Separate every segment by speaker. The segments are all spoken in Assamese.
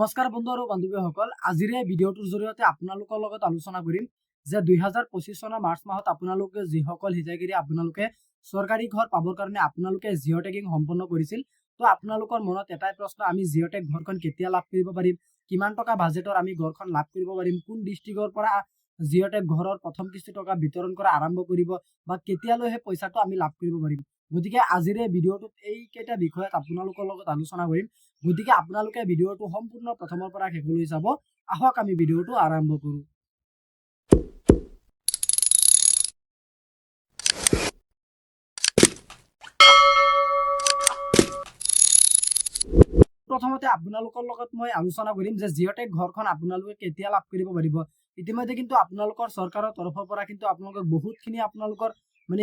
Speaker 1: নমস্কাৰ বন্ধু আৰু বান্ধৱীসকল, আজিৰ এই ভিডিঅ'টোৰ জৰিয়তে আপোনালোকৰ লগত আলোচনা কৰিম যে 2025 চনৰ মাৰ্চ মাহত আপোনালোকে যিসকল হিতাধিকাৰী আপোনালোকে চৰকাৰী ঘৰ পাবৰ কাৰণে আপোনালোকে জিঅ' টেগিং সম্পন্ন কৰিছিল। তো আপোনালোকৰ মনত এটাই প্ৰশ্ন, আমি জিঅ' টেগ ঘৰখন কেতিয়া লাভ কৰিব পাৰিম, কিমান টকা বাজেটৰ আমি ঘৰখন লাভ কৰিব পাৰিম, কোন ডিষ্ট্ৰিক্টৰ পৰা জিঅ' টেগ ঘৰৰ প্ৰথম কিস্তি টকা বিতৰণ কৰা আৰম্ভ কৰিব বা কেতিয়ালৈ সেই পইচাটো আমি লাভ কৰিব পাৰিম। গতিকে আজিৰ এই ভিডিঅ'টোত এইকেইটা বিষয়ত আপোনালোকৰ লগত আলোচনা কৰিম। গতিকে আপোনালোকে ভিডিঅ'টো সম্পূৰ্ণ প্ৰথমৰ পৰা শেষলৈ চাব। আহক আমি ভিডিঅ'টো আৰম্ভ কৰোঁ। প্ৰথমতে আপোনালোকৰ লগত মই আলোচনা কৰিম যে জিঅ' টেগ ঘৰখন আপোনালোকে কেতিয়া লাভ কৰিব পাৰিব। ইতিমধ্যে কিন্তু আপোনালোকৰ চৰকাৰৰ তৰফৰ পৰা কিন্তু আপোনালোকক বহুতখিনি আপোনালোকৰ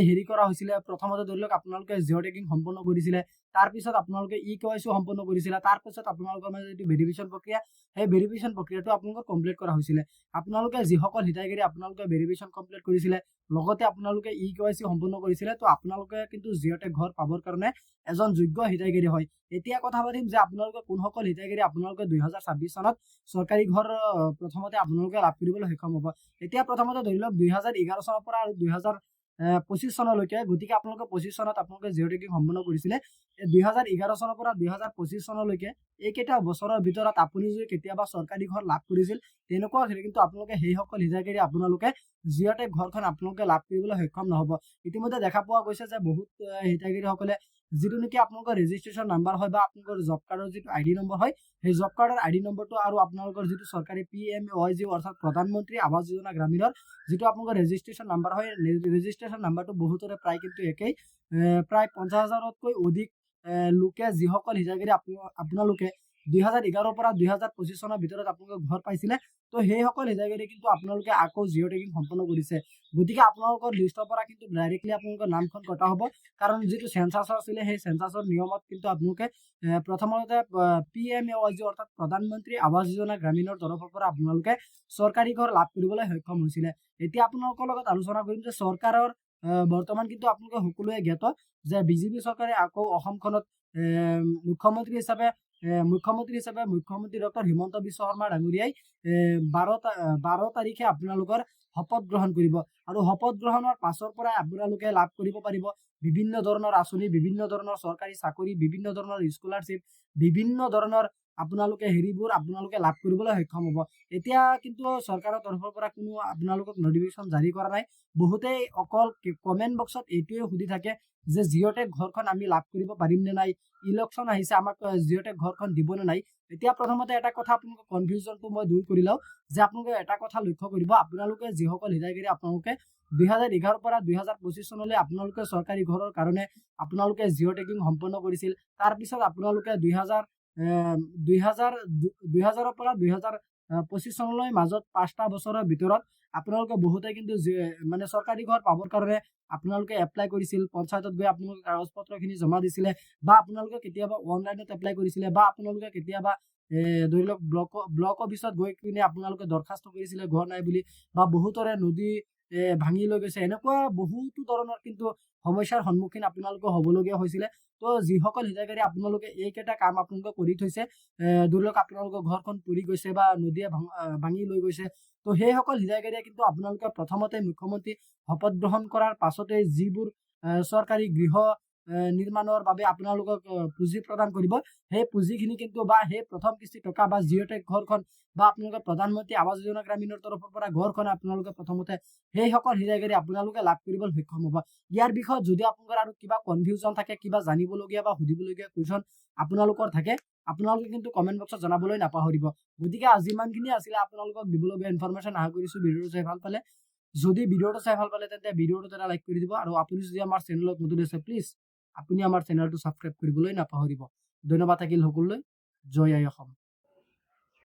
Speaker 1: হেৰি কৰা হৈছিলে। প্ৰথমতে ধৰি লওক আপোনালোকে জিঅ' টেগিং সম্পন্ন কৰিছিলে, তাৰপিছত আপোনালোকে KYC সম্পন্ন কৰিছিলে, তাৰপিছত আপোনালোকৰ যিটো ভেৰিফিকেশ্যন প্ৰক্ৰিয়া, সেই ভেৰিফিকেশ্যন প্ৰক্ৰিয়াটো আপোনালোকক কমপ্লিট কৰা হৈছিলে। আপোনালোকে যিসকল হিতাধিকাৰী আপোনালোকে ভেৰিফিকেশ্যন কমপ্লিট কৰিছিলে, লগতে আপোনালোকে KYC সম্পন্ন কৰিছিলে, তো আপোনালোকে কিন্তু জিঅ' টেগ ঘৰ পাবৰ কাৰণে এজন যোগ্য হিতাধিকাৰী হয়। এতিয়া কথা পাতিম যে আপোনালোকে কোনসকল হিতাধিকাৰী আপোনালোকে 2026 চনত চৰকাৰী ঘৰ প্ৰথমতে আপোনালোকে লাভ কৰিবলৈ সক্ষম হ'ব। এতিয়া প্ৰথমতে ধৰি লওক 2011 চনৰ পৰা আৰু 2025 চনলৈকে, গতিকে আপোনালোকে 25 চনত আপোনালোকে জিঅ' টেগিং সম্পন্ন কৰিছিলে। 2011 চনৰ পৰা 2025 চনলৈকে এইকেইটা বছৰৰ ভিতৰত আপুনি যদি কেতিয়াবা চৰকাৰী ঘৰ লাভ কৰিছিল, তেনেকুৱা কিন্তু আপোনালোকে সেইসকল হিতাধিকাৰী আপোনালোকে জিঅ' টেগ ঘৰখন আপোনালোকে লাভ কৰিবলৈ সক্ষম নহ'ব। ইতিমধ্যে দেখা পোৱা গৈছে যে বহুত হিতাধিকাৰীসকলে যিটো নেকি আপোনালোকৰ ৰেজিষ্ট্ৰেশ্যন নাম্বাৰ হয় বা আপোনালোকৰ জব কাৰ্ডৰ যিটো ID নম্বৰ হয়, সেই জব কাৰ্ডৰ ID নম্বৰটো আৰু আপোনালোকৰ যিটো চৰকাৰী PMAY অৰ্থাৎ প্ৰধানমন্ত্ৰী আৱাস যোজনা গ্ৰামীণৰ যিটো আপোনালোকৰ ৰেজিষ্ট্ৰেশ্যন নাম্বাৰ হয়, ৰেজিষ্ট্ৰেশ্যন নাম্বাৰটো বহুতৰে প্ৰায় কিন্তু একেই। প্ৰায় 50,000তকৈ অধিক লোকে যিসকল হিতাধিকাৰী আপোনালোকে 2011 পৰা 2025 চনৰ ভিতৰত আপোনালোকে ঘৰ পাইছিলে, তো সেইসকল হিতাধিকাৰী কিন্তু আপোনালোকে আকৌ জিঅ' টেগিং সম্পন্ন কৰিছে। গতিকে আপোনালোকৰ লিষ্টৰ পৰা কিন্তু ডাইৰেক্টলি আপোনালোকৰ নামখন কটা হ'ব, কাৰণ যিটো চেঞ্চাছৰ আছিলে সেই চেঞ্চাছৰ নিয়মত কিন্তু আপোনালোকে প্ৰথমতে PMAY অৰ্থাৎ প্ৰধানমন্ত্ৰী আৱাস যোজনা গ্ৰামীণৰ তৰফৰ পৰা আপোনালোকে চৰকাৰী ঘৰ লাভ কৰিবলৈ সক্ষম হৈছিলে। এতিয়া আপোনালোকৰ লগত আলোচনা কৰিম যে চৰকাৰৰ বৰ্তমান কিন্তু আপোনালোকে সকলোৱে জ্ঞাত যে বিজেপি চৰকাৰে আকৌ অসমখনত মুখ্যমন্ত্ৰী হিচাপে মুখ্যমন্ত্ৰী ডক্টৰ হিমন্ত বিশ্ব শৰ্মা ডাঙৰীয়াই 12 তাৰিখে আপোনালোকৰ শপত গ্ৰহণ কৰিব। আৰু শপত গ্ৰহণৰ পাছৰ পৰাই আপোনালোকে লাভ কৰিব পাৰিব বিভিন্ন ধৰণৰ আঁচনি, বিভিন্ন ধৰণৰ চৰকাৰী চাকৰি, বিভিন্ন ধৰণৰ স্কলাৰশ্বিপ, বিভিন্ন ধৰণৰ আপোনালোকে হেৰিবোৰ আপোনালোকে লাভ কৰিবলৈ সক্ষম হ'ব। এতিয়া কিন্তু চৰকাৰৰ তৰফৰ পৰা কোনো আপোনালোকক নটিফিকেশ্যন জাৰি কৰা নাই। বহুতেই অকল কমেণ্ট বক্সত এইটোৱে সুধি থাকে যে জিঅ' টেগ ঘৰখন আমি লাভ কৰিব পাৰিম নে নাই, ইলেকশ্যন আহিছে আমাক জিঅ' টেগ ঘৰখন দিব নে নাই। এতিয়া প্ৰথমতে এটা কথা আপোনালোকৰ কনফিউজনটো মই দূৰ কৰি লওঁ যে আপোনালোকে এটা কথা লক্ষ্য কৰিব, আপোনালোকে যিসকল হিতাধিকাৰী আপোনালোকে 2011 পৰা 2025 চনলৈ আপোনালোকে চৰকাৰী ঘৰৰ কাৰণে আপোনালোকে জিঅ' টেগিং সম্পন্ন কৰিছিল। তাৰপিছত আপোনালোকে 2000 পৰা 2025 চনলৈ মাজত 5টা বছৰৰ ভিতৰত আপোনালোকে বহুতে কিন্তু চৰকাৰী ঘৰ পাবৰ কাৰণে আপোনালোকে এপ্লাই কৰিছিল, পঞ্চায়তত গৈ আপোনালোকে কাগজ পত্ৰখিনি জমা দিছিলে, বা আপোনালোকে কেতিয়াবা অনলাইনত এপ্লাই কৰিছিলে, বা আপোনালোকে কেতিয়াবা ধৰি লওক ব্লক অফিচত গৈ কিনে আপোনালোকে দৰখাস্ত কৰিছিলে ঘৰ নাই বুলি, বা বহুতৰে নদী ভাঙি লৈ গৈছে। এনেকুৱা বহুতো ধৰণৰ কিন্তু সমস্যাৰ সন্মুখীন আপোনালোকে হ'বলগীয়া হৈছিলে। তো যিসকল হিতাধিকাৰী আপোনালোকে এইকেইটা কাম আপোনালোকে কৰি থৈছে, ধৰি লওক আপোনালোকৰ ঘৰখন পুৰি গৈছে বা নদীয়ে ভাঙি লৈ গৈছে, তো সেইসকল হিতাধিকাৰীয়ে কিন্তু আপোনালোকে প্ৰথমতে মুখ্যমন্ত্ৰী শপত গ্ৰহণ কৰাৰ পাছতে যিবোৰ চৰকাৰী গৃহ নিৰ্মাণৰ বাবে আপোনালোকক পুঁজি প্ৰদান কৰিব, সেই পুঁজিখিনি কিন্তু বা সেই প্ৰথম কিস্তি টকা বা জিঅ' টেগ ঘৰখন বা আপোনালোকে প্ৰধানমন্ত্ৰী আৱাস যোজনা গ্ৰামীণৰ তৰফৰ পৰা ঘৰখন আপোনালোকে প্ৰথমতে সেইসকল হিতাধিকাৰী আপোনালোকে লাভ কৰিবলৈ সক্ষম হ'ব। ইয়াৰ বিষয়ত যদি আপোনালোকৰ আৰু কিবা কনফিউজন থাকে, কিবা জানিবলগীয়া বা সুধিবলগীয়া কুৱেশ্যন আপোনালোকৰ থাকে, আপোনালোকে কিন্তু কমেণ্ট বক্সত জনাবলৈ নাপাহৰিব। গতিকে আজি ইমানখিনি আছিলে আপোনালোকক দিবলগীয়া ইনফৰমেশ্যন। আশা কৰিছোঁ ভিডিঅ'টো চাই ভাল পালে। যদি ভিডিঅ'টো চাই ভাল পালে তেন্তে ভিডিঅ'টোত এটা লাইক কৰি দিব, আৰু আপুনি যদি আমাৰ চেনেলত নতুন আছে প্লিজ আপুনি আমাৰ চেনেলটো ছাবস্ক্ৰাইব কৰিবলৈ নাপাহৰিব। ধন্যবাদ থাকিল সকলোলৈ। জয় আই অসম।